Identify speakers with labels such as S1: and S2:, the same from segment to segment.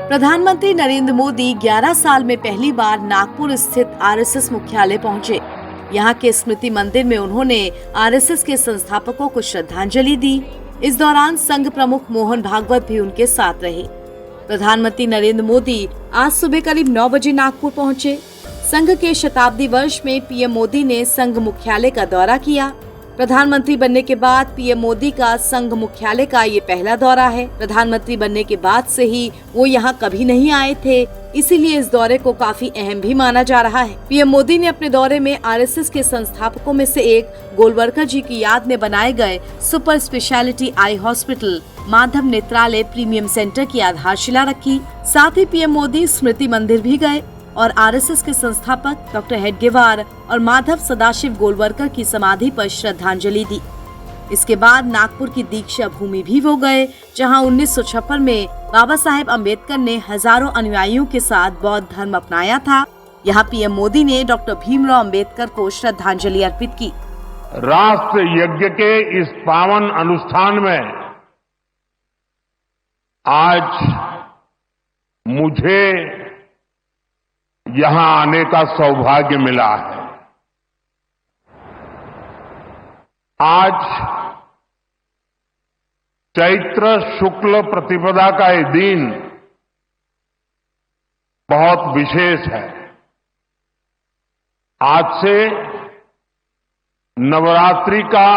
S1: प्रधानमंत्री नरेंद्र मोदी 11 साल में पहली बार नागपुर स्थित आरएसएस मुख्यालय पहुंचे। यहां के स्मृति मंदिर में उन्होंने आरएसएस के संस्थापकों को श्रद्धांजलि दी। इस दौरान संघ प्रमुख मोहन भागवत भी उनके साथ रहे। प्रधानमंत्री नरेंद्र मोदी आज सुबह करीब 9 बजे नागपुर पहुंचे। संघ के शताब्दी वर्ष में पीएम मोदी ने संघ मुख्यालय का दौरा किया। प्रधानमंत्री बनने के बाद पीएम मोदी का संघ मुख्यालय का ये पहला दौरा है। प्रधानमंत्री बनने के बाद से ही वो यहाँ कभी नहीं आए थे, इसीलिए इस दौरे को काफी अहम भी माना जा रहा है। पीएम मोदी ने अपने दौरे में आरएसएस के संस्थापकों में से एक गोलवलकर जी की याद में बनाए गए super speciality eye hospital Madhav Netralaya premium centre की आधारशिला रखी। साथ ही पीएम मोदी स्मृति मंदिर भी गए और आरएसएस के संस्थापक डॉक्टर हेडगेवार और माधव सदाशिव गोलवलकर की समाधि पर श्रद्धांजलि दी। इसके बाद नागपुर की दीक्षा भूमि भी वो गए, जहां 1956 में बाबा साहेब अम्बेडकर ने हजारों अनुयायियों के साथ बौद्ध धर्म अपनाया था। यहां पीएम मोदी ने डॉक्टर भीमराव अम्बेडकर को श्रद्धांजलि अर्पित की।
S2: राष्ट्र यज्ञ के इस पावन अनुष्ठान में आज मुझे यहां आने का सौभाग्य मिला है। आज चैत्र शुक्ल प्रतिपदा का ये दिन बहुत विशेष है। आज से नवरात्रि का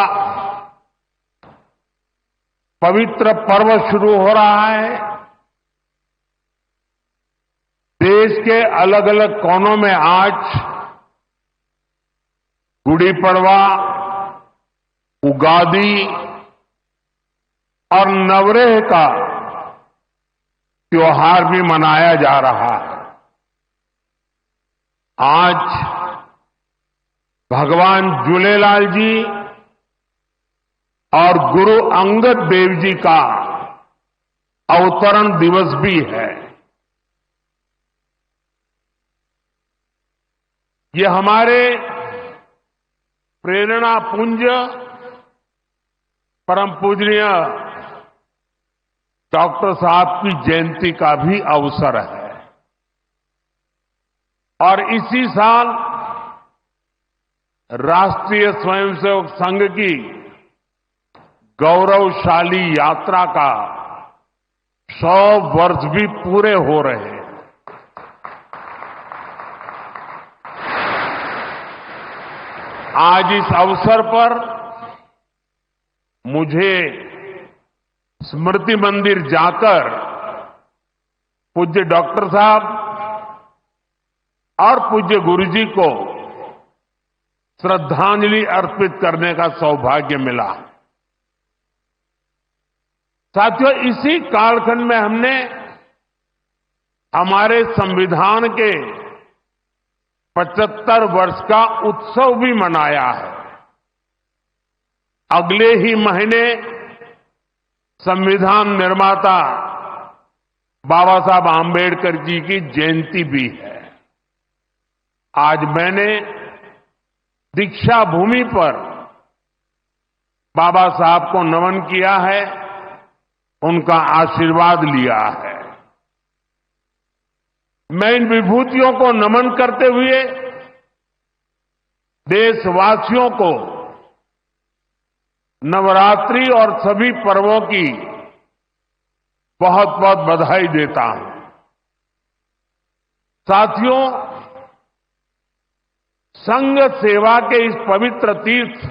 S2: पवित्र पर्व शुरू हो रहा है। देश के अलग अलग कोनों में आज गुड़ी पड़वा, उगादी और नवरेह का त्योहार भी मनाया जा रहा है। आज भगवान झूलेलाल जी और गुरु अंगद देव जी का अवतरण दिवस भी है। ये हमारे प्रेरणा पुंज परम पूजनीय डॉक्टर साहब की जयंती का भी अवसर है और इसी साल राष्ट्रीय स्वयंसेवक संघ की गौरवशाली यात्रा का 100 वर्ष भी पूरे हो रहे हैं। आज इस अवसर पर मुझे स्मृति मंदिर जाकर पूज्य डॉक्टर साहब और पूज्य गुरुजी को श्रद्धांजलि अर्पित करने का सौभाग्य मिला। साथियों, इसी कालखंड में हमने हमारे संविधान के 75 वर्ष का उत्सव भी मनाया है। अगले ही महीने संविधान निर्माता बाबा साहब आम्बेडकर जी की जयंती भी है। आज मैंने दीक्षा भूमि पर बाबा साहब को नमन किया है, उनका आशीर्वाद लिया है। मैं इन विभूतियों को नमन करते हुए देशवासियों को नवरात्रि और सभी पर्वों की बहुत बहुत बधाई देता हूं। साथियों, संघ सेवा के इस पवित्र तीर्थ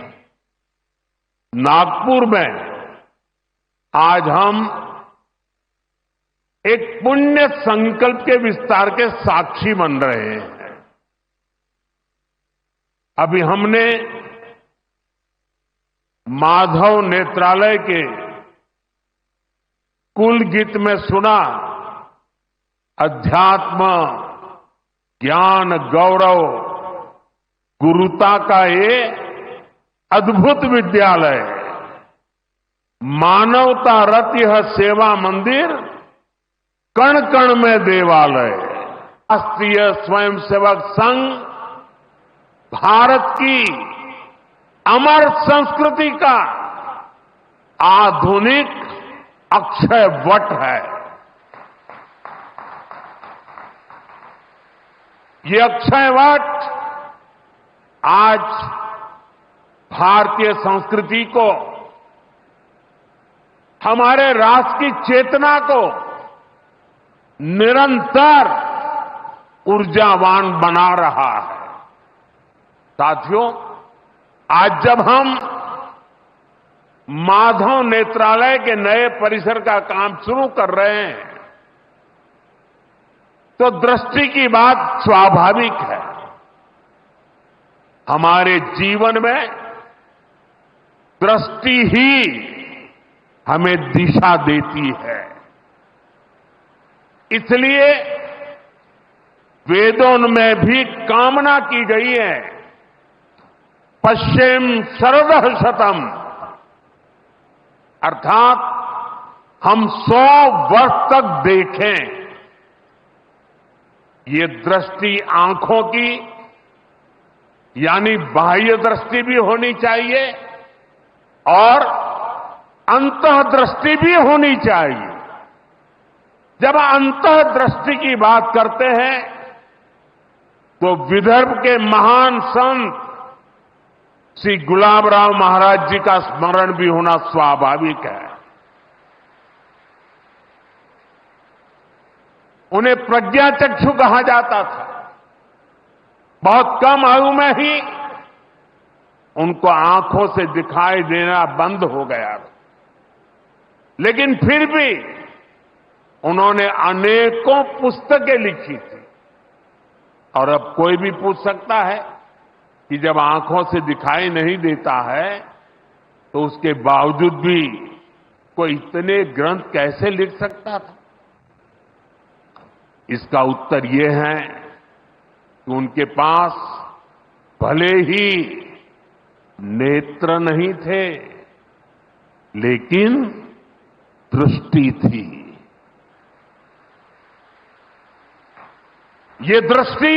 S2: नागपुर में आज हम एक पुण्य संकल्प के विस्तार के साक्षी बन रहे हैं। अभी हमने माधव नेत्रालय के कुल गीत में सुना, अध्यात्म, ज्ञान, गौरव, गुरुता का ये अद्भुत विद्यालय, मानवता रत यह सेवा मंदिर, कण कण में देवालय। राष्ट्रीय स्वयंसेवक संघ भारत की अमर संस्कृति का आधुनिक अक्षय वट है। ये अक्षय वट आज भारतीय संस्कृति को, हमारे राष्ट्र की चेतना को निरंतर ऊर्जावान बना रहा है। साथियों, आज जब हम माधव नेत्रालय के नए परिसर का काम शुरू कर रहे हैं तो दृष्टि की बात स्वाभाविक है। हमारे जीवन में दृष्टि ही हमें दिशा देती है। इसलिए वेदों में भी कामना की गई है, पश्चिम शरदः शतम, अर्थात हम 100 वर्ष तक देखें। ये दृष्टि आंखों की यानी बाह्य दृष्टि भी होनी चाहिए और अंतःदृष्टि भी होनी चाहिए। जब अंतःदृष्टि की बात करते हैं तो विदर्भ के महान संत श्री गुलाबराव महाराज जी का स्मरण भी होना स्वाभाविक है। उन्हें प्रज्ञाचक्षु कहा जाता था। बहुत कम आयु में ही उनको आंखों से दिखाई देना बंद हो गया, लेकिन फिर भी उन्होंने अनेकों पुस्तकें लिखी थी। और अब कोई भी पूछ सकता है कि जब आंखों से दिखाई नहीं देता है तो उसके बावजूद भी कोई इतने ग्रंथ कैसे लिख सकता था? इसका उत्तर ये है कि उनके पास भले ही नेत्र नहीं थे, लेकिन दृष्टि थी। ये दृष्टि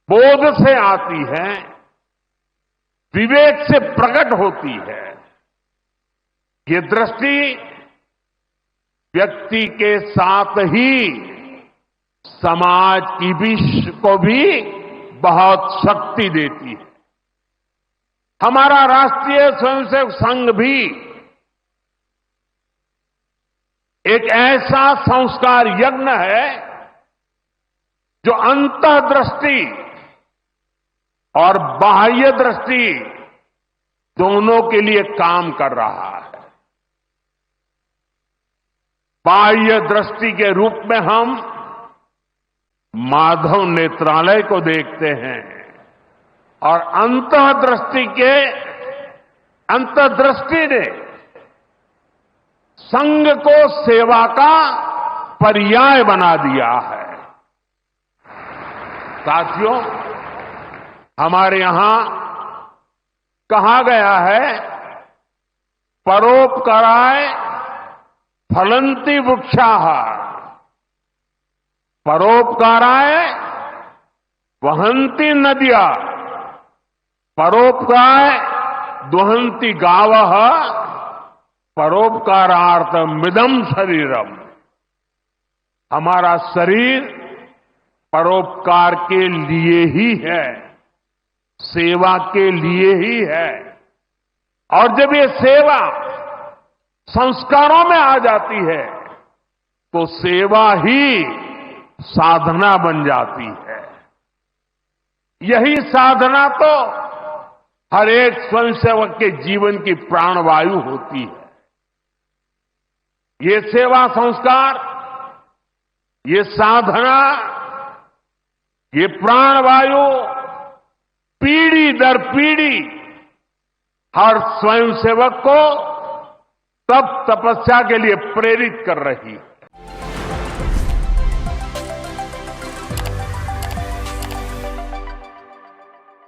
S2: बोध से आती है, विवेक से प्रकट होती है। ये दृष्टि व्यक्ति के साथ ही समाज की को भी बहुत शक्ति देती है। हमारा राष्ट्रीय स्वयंसेवक संघ भी एक ऐसा संस्कार यज्ञ है जो अंतःदृष्टि और बाह्य दृष्टि दोनों के लिए काम कर रहा है। बाह्य दृष्टि के रूप में हम माधव नेत्रालय को देखते हैं और अंतर्दृष्टि ने संघ को सेवा का पर्याय बना दिया है। साथियों, हमारे यहां कहा गया है, परोपकाराय फलन्ति वृक्षाः, परोपकाराय वहन्ति नद्यः, परोपकाराय दुहन्ति गावः, परोपकारार्थमिदं शरीरम। हमारा शरीर परोपकार के लिए ही है, सेवा के लिए ही है। और जब ये सेवा संस्कारों में आ जाती है तो सेवा ही साधना बन जाती है। यही साधना तो हर एक स्वयंसेवक के जीवन की प्राणवायु होती है। ये सेवा संस्कार, ये साधना, ये प्राणवायु पीढ़ी दर पीढ़ी हर स्वयंसेवक को तप तपस्या के लिए प्रेरित कर रही है।